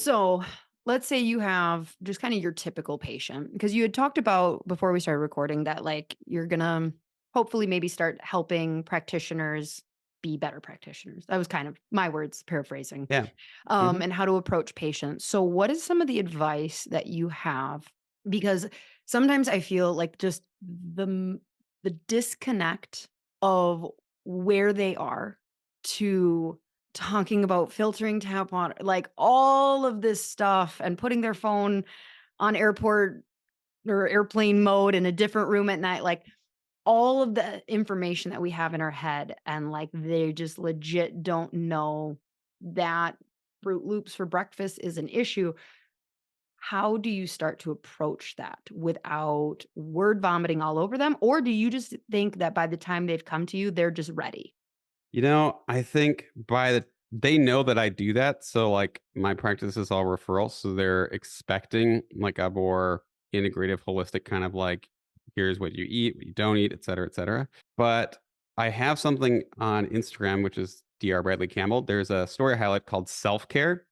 So let's say you have just kind of your typical patient, because you had talked about before we started recording that like you're gonna hopefully maybe start helping practitioners be better practitioners. That was kind of my words paraphrasing, Yeah. Mhm. and how to approach patients. So, what is some of the advice that you have? Because sometimes I feel like just the disconnect of where they are to talking about filtering tap water, like all of this stuff and putting their phone on airport or airplane mode in a different room at night, like all of the information that we have in our head, and like they just legit don't know that Fruit Loops for breakfast is an issue. How do you start to approach that without word vomiting all over them? Or do you just think that by the time they've come to you, they're just ready? I think they know that I do that, so, like, my practice is all referrals, so they're expecting, like, a more integrative, holistic kind of, like, here's what you eat, what you don't eat, et cetera, but I have something on Instagram, which is Dr. Bradley Campbell. There's a story highlight called Self-Care,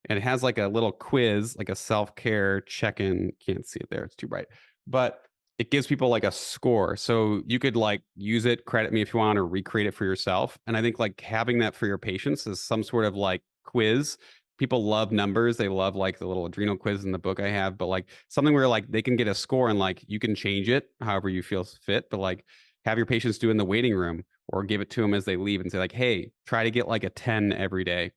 and it has, like, a little quiz, like a self-care check-in. Can't see it there, it's too bright, but it gives people like a score. So you could like use it, credit me if you want, or recreate it for yourself. And I think like having that for your patients is some sort of like quiz. People love numbers. They love like the little adrenal quiz in the book I have, but like something where like they can get a score and like you can change it however you feel fit. But like have your patients do it in the waiting room or give it to them as they leave and say, like, hey, try to get like a 10 every day. If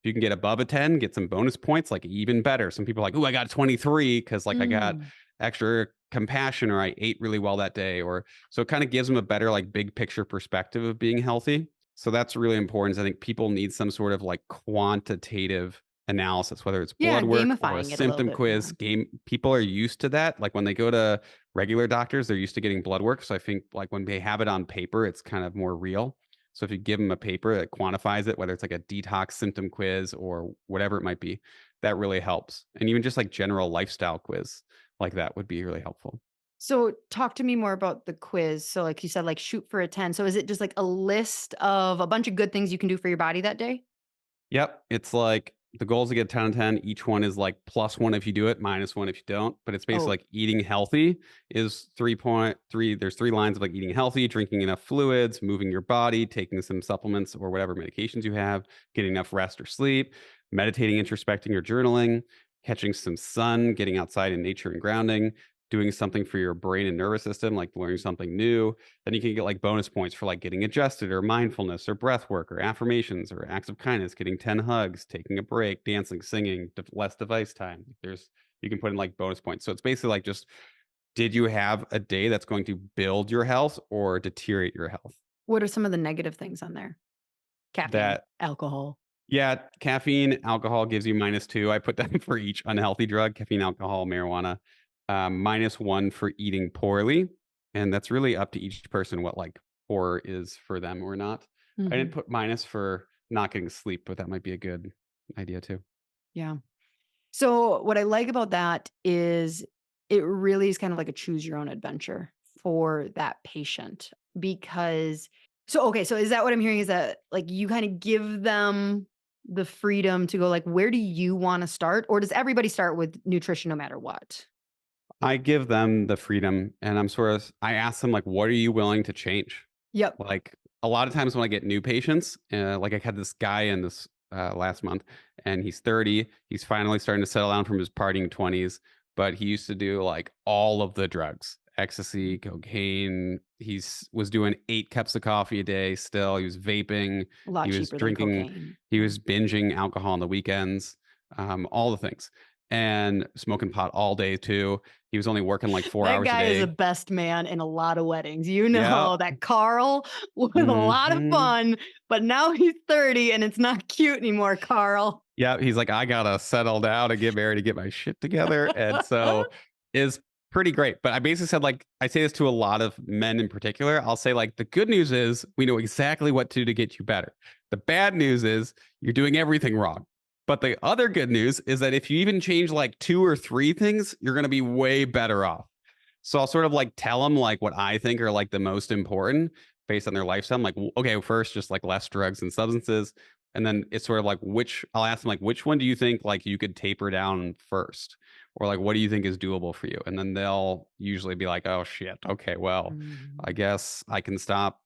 you can get above a 10, get some bonus points, like even better. Some people are like, oh, I got 23 because like I got Mm. extra compassion or I ate really well that day or so it kind of gives them a better like big picture perspective of being healthy. So that's really important. I think people need some sort of like quantitative analysis, whether it's Yeah, blood work or a gamifying it a little symptom bit quiz more. game. People are used to that. Like when they go to regular doctors, they're used to getting blood work. So I think like when they have it on paper, it's kind of more real. So if you give them a paper that quantifies it, whether it's like a detox symptom quiz or whatever it might be, that really helps. And even just like general lifestyle quiz like that would be really helpful. So talk to me more about the quiz. So like you said, like shoot for a 10. So is it just like a list of a bunch of good things you can do for your body that day? Yep, it's like the goal is to get 10 on 10. Each one is like +1 if you do it, -1 if you don't, but it's basically Oh, like eating healthy is 3.3 there's 3 lines of like eating healthy, drinking enough fluids, moving your body, taking some supplements or whatever medications you have, getting enough rest or sleep, meditating, introspecting or journaling, catching some sun, getting outside in nature and grounding, doing something for your brain and nervous system, like learning something new. Then you can get like bonus points for like getting adjusted or mindfulness or breath work or affirmations or acts of kindness, getting 10 hugs, taking a break, dancing, singing, less device time. You can put in like bonus points. So it's basically like just, did you have a day that's going to build your health or deteriorate your health? what are some of the negative things on there? Caffeine, That, alcohol. yeah, caffeine, alcohol gives you -2. I put that for each unhealthy drug, caffeine, alcohol, marijuana, -1 for eating poorly. And that's really up to each person what like poor is for them or not. I didn't Mhm. put minus for not getting sleep, but that might be a good idea too. Yeah. So what I like about that is it really is kind of like a choose your own adventure for that patient, because okay, so is that what I'm hearing, is that like you kind of give them the freedom to go like, where do you want to start, or does everybody start with nutrition no matter what? I give them the freedom and I ask them like, what are you willing to change? Yep. Like, a lot of times when I get new patients, like I had this guy in this last month, and he's 30. He's finally starting to settle down from his partying 20s, but he used to do like all of the drugs, ecstasy, cocaine. He's was doing 8 cups of coffee a day still. He was vaping. A lot He was cheaper than drinking. cocaine. He Yeah. was binging alcohol on the weekends, all the things, and smoking pot all day too. He was only working like four That hours a guy is a day. best man in a lot of weddings. You Yeah. know that Carl was a lot of Mhm. fun, but now he's 30 and it's not cute anymore, Carl. Yeah, he's like, "I gotta settle down and get married to get my shit together," and so is pretty great, but I basically said, like I say this to a lot of men in particular, I'll say, like, "The good news is we know exactly what to do to get you better. The bad news is you're doing everything wrong. But the other good news is that if you even change, like, 2 or 3 things, you're gonna be way better off." So I'll sort of, like, tell them, like, what I think are, like, the most important based on their lifestyle. I'm like, "Okay, first, just, like, less drugs and substances. And then it's sort of like which I'll ask them like, "Which one do you think, like, you could taper down first?" Or like, "What do you think is doable for you?" And then they'll usually be like, "Oh, shit. Okay, well, I Mhm. guess I can stop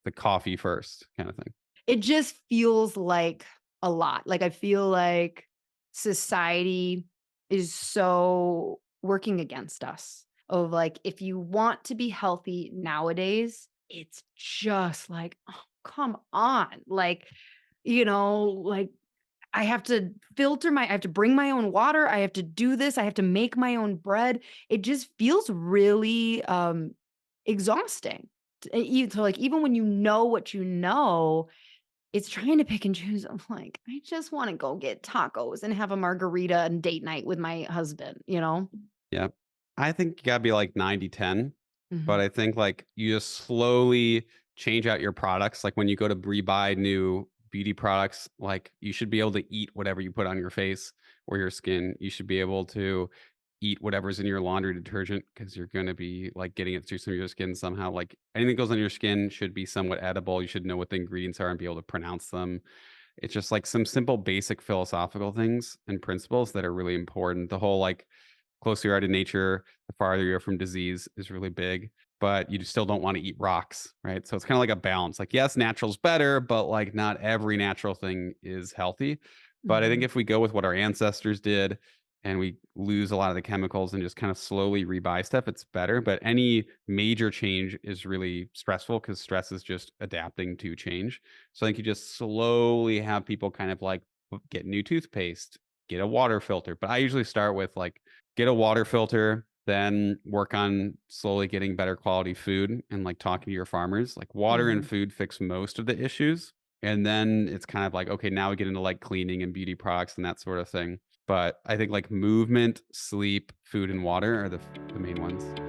the coffee first," kinda thing. It just feels like a lot. Like, I feel like society is so working against us of, like, if you want to be healthy nowadays, it's just like, "Oh, come on." Like, like, I have to bring my own water, I have to do this, I have to make my own bread. It just feels really, exhausting. Like, even when you know what you know, it's trying to pick and choose. I'm like, "I just wanna go get tacos and have a margarita and date night with my husband," you know? Yeah. I think you gotta be like 90-10, but Mhm, I think, like, you just slowly change out your products. Like, when you go to rebuy new beauty products, like, you should be able to eat whatever you put on your face or your skin. You should be able to eat whatever's in your laundry detergent because 'cause you're gonna be, like, getting it through some of your skin somehow. Like, anything that goes on your skin should be somewhat edible. You should know what the ingredients are and be able to pronounce them. It's just, like, some simple basic philosophical things and principles that are really important. The whole, like, closer you are to nature, the farther you are from disease is really big, but you still don't wanna eat rocks, right? So it's kinda like a balance. Like, yes, natural's better, but, like, not every natural thing is healthy. But I think mhm. if we go with what our ancestors did and we lose a lot of the chemicals and just kind of slowly rebuy stuff, it's better. But any major change is really stressful because stress is just adapting to change. So I think you just slowly have people kind of like get new toothpaste, get a water filter. But I usually start with like get a water filter, then work on slowly getting better quality food and like talking to your farmers. Like water and Mhm. food fix most of the issues. And then it's kind of like, okay, now we get into like cleaning and beauty products and that sort of thing. But I think like movement, sleep, food, and water are the main ones.